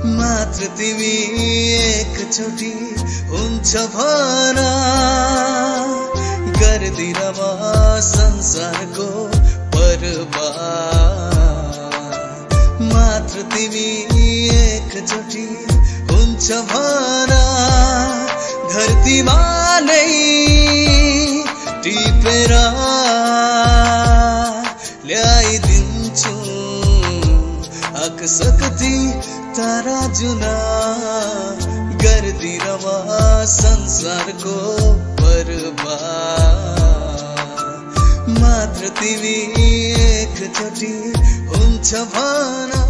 मात्र तिमी एकचोटि हुन्छ भना गर्दिन म संसारको बर्बाद मात्र तिमी एकचोटि हुन्छ भना धरतीमा नै टिपेर ल्याइदिन्छु आकाशकति तारा जुना गर्दिन म संसारको बर्बाद मात्र तिमी एकचोटि हुन्छ भना